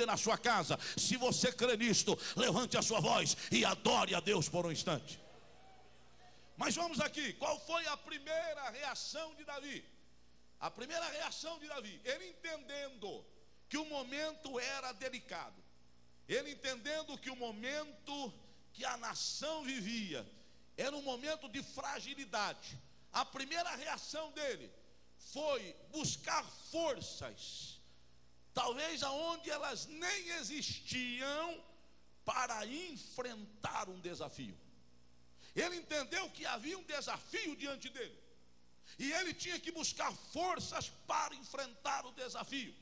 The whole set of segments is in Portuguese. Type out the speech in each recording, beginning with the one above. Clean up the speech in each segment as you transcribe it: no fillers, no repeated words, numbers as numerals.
na sua casa. Se você crê nisto, levante a sua voz e adore a Deus por um instante. Mas vamos aqui, qual foi a primeira reação de Davi? A primeira reação de Davi, ele entendendo que o momento era delicado, ele entendendo que o momento que a nação vivia era um momento de fragilidade, a primeira reação dele foi buscar forças, talvez aonde elas nem existiam, para enfrentar um desafio. Ele entendeu que havia um desafio diante dele, e ele tinha que buscar forças para enfrentar o desafio.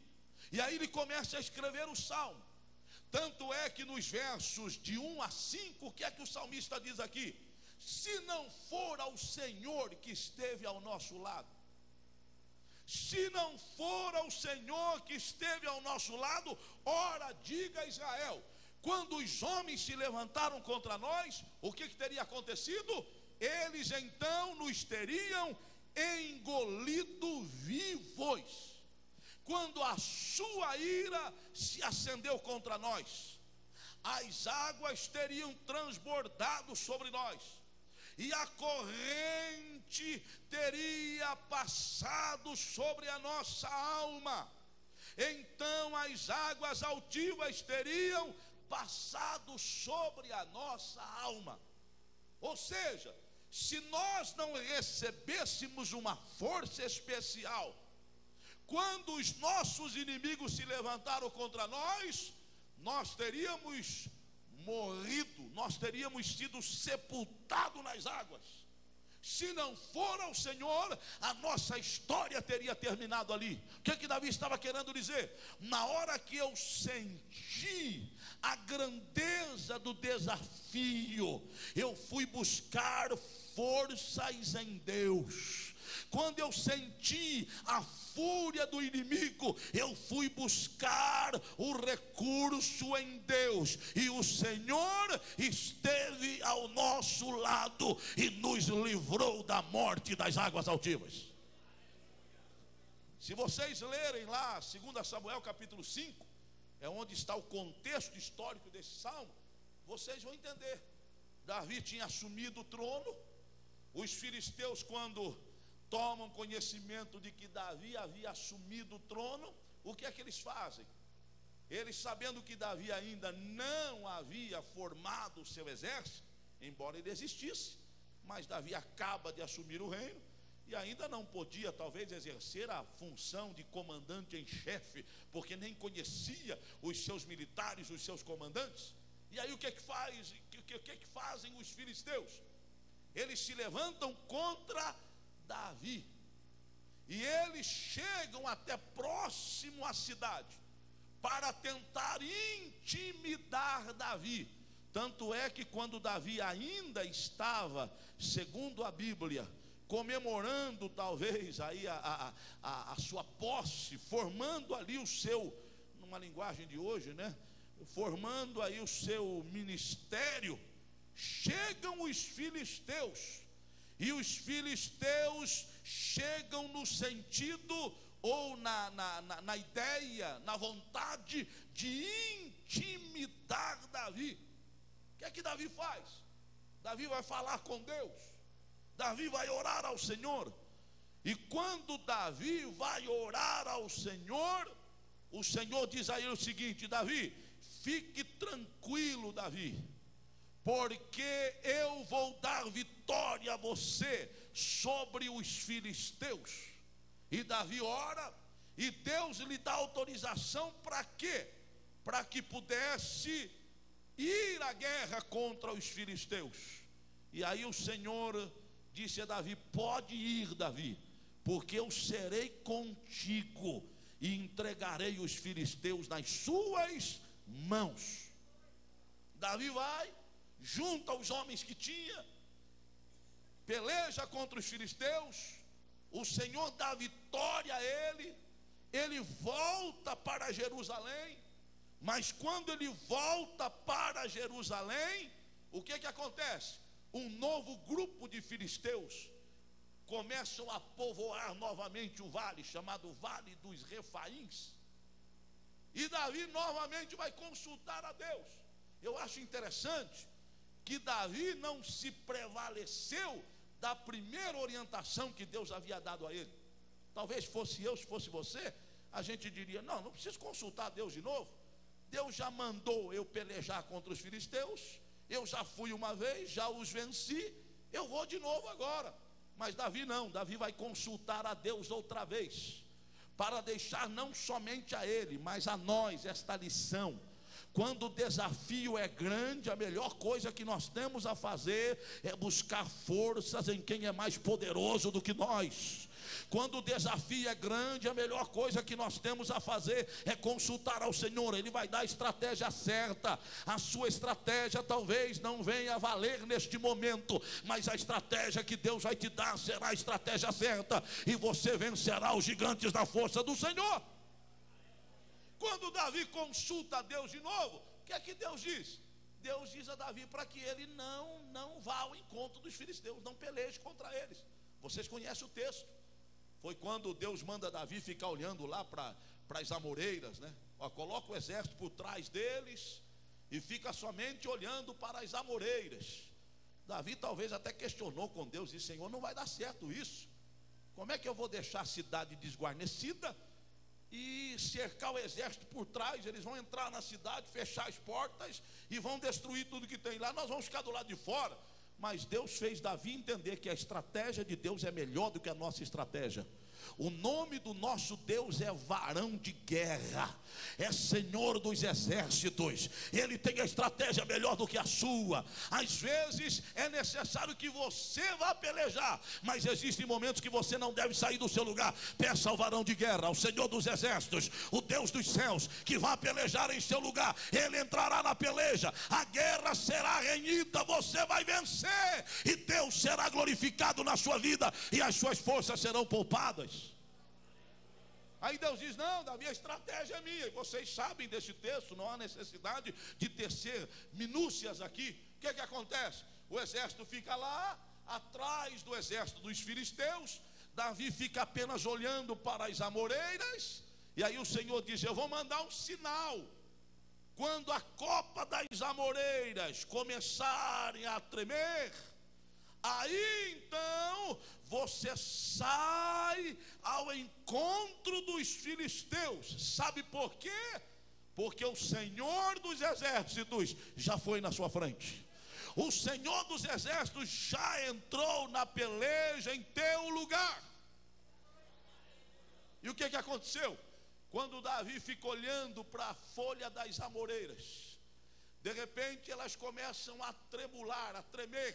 E aí ele começa a escrever o salmo. Tanto é que nos versos de 1 a 5, o que é que o salmista diz aqui? Se não for ao Senhor que esteve ao nosso lado, se não for ao Senhor que esteve ao nosso lado, ora diga a Israel, quando os homens se levantaram contra nós, o que teria acontecido? Eles então nos teriam engolido vivos. Quando a sua ira se acendeu contra nós, as águas teriam transbordado sobre nós, e a corrente teria passado sobre a nossa alma. Então as águas altivas teriam passado sobre a nossa alma. Ou seja, se nós não recebêssemos uma força especial, quando os nossos inimigos se levantaram contra nós, nós teríamos morrido, nós teríamos sido sepultados nas águas. Se não for ao Senhor, a nossa história teria terminado ali. O que Davi estava querendo dizer? Na hora que eu senti a grandeza do desafio, eu fui buscar forças em Deus. Quando eu senti a fúria do inimigo, eu fui buscar o recurso em Deus, e o Senhor esteve ao nosso lado e nos livrou da morte e das águas altivas. Se vocês lerem lá 2 Samuel capítulo 5, é onde está o contexto histórico desse salmo, vocês vão entender. Davi tinha assumido o trono. Os filisteus, quando tomam conhecimento de que Davi havia assumido o trono, o que é que eles fazem? Eles, sabendo que Davi ainda não havia formado o seu exército, embora ele existisse, mas Davi acaba de assumir o reino, e ainda não podia talvez exercer a função de comandante em chefe, porque nem conhecia os seus militares, os seus comandantes. E aí o que é que fazem os filisteus? Eles se levantam contra Davi, e eles chegam até próximo à cidade para tentar intimidar Davi. Tanto é que quando Davi ainda estava, segundo a Bíblia, comemorando talvez aí a sua posse, formando ali o seu, numa linguagem de hoje, né, formando aí o seu ministério, chegam os filisteus. E os filisteus chegam no sentido, ou na ideia, na vontade de intimidar Davi. O que é que Davi faz? Davi vai falar com Deus, Davi vai orar ao Senhor. E quando Davi vai orar ao Senhor, o Senhor diz a ele o seguinte: Davi, fique tranquilo, Davi, porque eu vou dar vitória a você sobre os filisteus. E Davi ora, e Deus lhe dá autorização para quê? Para que pudesse ir à guerra contra os filisteus. E aí o Senhor disse a Davi: pode ir, Davi, porque eu serei contigo e entregarei os filisteus nas suas mãos. Davi vai, junta os homens que tinha, peleja contra os filisteus, o Senhor dá vitória a ele, ele volta para Jerusalém. Mas quando ele volta para Jerusalém, o que acontece? Um novo grupo de filisteus começam a povoar novamente o vale, chamado Vale dos Refaíns. E Davi novamente vai consultar a Deus. Eu acho interessante que Davi não se prevaleceu da primeira orientação que Deus havia dado a ele. Talvez fosse eu, se fosse você, a gente diria: não preciso consultar Deus de novo. Deus já mandou eu pelejar contra os filisteus, eu já fui uma vez, já os venci, eu vou de novo agora. Mas Davi não, Davi vai consultar a Deus outra vez, para deixar não somente a ele, mas a nós esta lição. Quando o desafio é grande, a melhor coisa que nós temos a fazer é buscar forças em quem é mais poderoso do que nós. Quando o desafio é grande, a melhor coisa que nós temos a fazer é consultar ao Senhor. Ele vai dar a estratégia certa. A sua estratégia talvez não venha a valer neste momento, mas a estratégia que Deus vai te dar será a estratégia certa, e você vencerá os gigantes da força do Senhor. Quando Davi consulta a Deus de novo, o que é que Deus diz? Deus diz a Davi para que ele não vá ao encontro dos filisteus, não peleje contra eles. Vocês conhecem o texto. Foi quando Deus manda Davi ficar olhando lá para as amoreiras, né? Coloca o exército por trás deles e fica somente olhando para as amoreiras. Davi talvez até questionou com Deus, disse: Senhor, não vai dar certo isso. Como é que eu vou deixar a cidade desguarnecida e cercar o exército por trás? Eles vão entrar na cidade, fechar as portas e vão destruir tudo que tem lá. Nós vamos ficar do lado de fora. Mas Deus fez Davi entender que a estratégia de Deus é melhor do que a nossa estratégia. O nome do nosso Deus é varão de guerra, é Senhor dos exércitos. Ele tem a estratégia melhor do que a sua. Às vezes é necessário que você vá pelejar, mas existem momentos que você não deve sair do seu lugar. Peça ao varão de guerra, ao Senhor dos exércitos, o Deus dos céus, que vá pelejar em seu lugar. Ele entrará na peleja, a guerra será renhida, você vai vencer, e Deus será glorificado na sua vida, e as suas forças serão poupadas. Aí Deus diz: não, Davi, a estratégia é minha. E vocês sabem desse texto, não há necessidade de tecer minúcias aqui. O que acontece? O exército fica lá, atrás do exército dos filisteus. Davi fica apenas olhando para as amoreiras. E aí o Senhor diz: eu vou mandar um sinal. Quando a copa das amoreiras começarem a tremer, aí então você sai ao encontro dos filisteus. Sabe por quê? Porque o Senhor dos exércitos já foi na sua frente. O Senhor dos exércitos já entrou na peleja em teu lugar. E o que aconteceu? Quando Davi fica olhando para a folha das amoreiras, de repente elas começam a tremular, a tremer.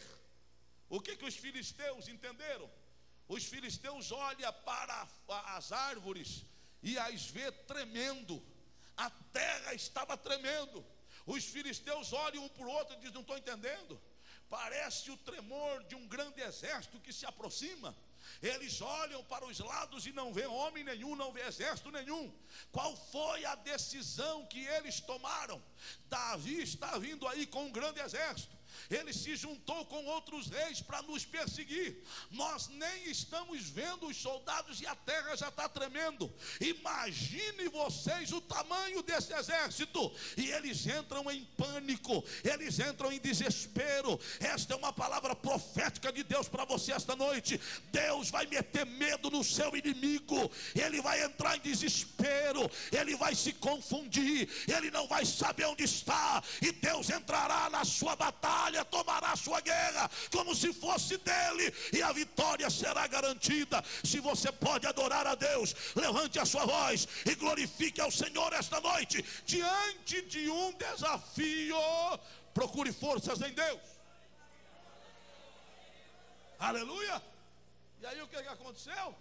O que os filisteus entenderam? Os filisteus olham para as árvores e as vê tremendo. A terra estava tremendo. Os filisteus olham um para o outro e dizem: não estou entendendo. Parece o tremor de um grande exército que se aproxima. Eles olham para os lados e não vê homem nenhum, não vê exército nenhum. Qual foi a decisão que eles tomaram? Davi está vindo aí com um grande exército. Ele se juntou com outros reis para nos perseguir. Nós nem estamos vendo os soldados e a terra já está tremendo. Imagine vocês o tamanho desse exército. E eles entram em pânico, eles entram em desespero. Esta é uma palavra profética de Deus para você esta noite. Deus vai meter medo no seu inimigo. Ele vai entrar em desespero, ele vai se confundir, ele não vai saber onde está. E Deus entrará na sua batalha, tomará a sua guerra como se fosse dele, e a vitória será garantida. Se você pode adorar a Deus, levante a sua voz e glorifique ao Senhor esta noite. Diante de um desafio, procure forças em Deus. Aleluia. E aí o que aconteceu?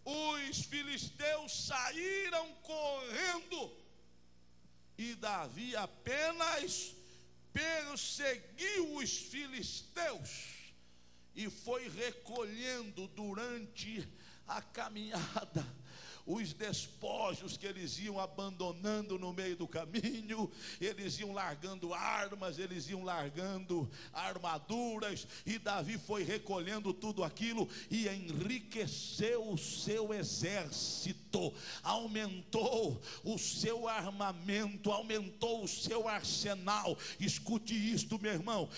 Os filisteus saíram correndo e Davi apenas perseguiu os filisteus e foi recolhendo durante a caminhada os despojos que eles iam abandonando no meio do caminho, eles iam largando armas, eles iam largando armaduras, e Davi foi recolhendo tudo aquilo e enriqueceu o seu exército, aumentou o seu armamento, aumentou o seu arsenal. Escute isto, meu irmão: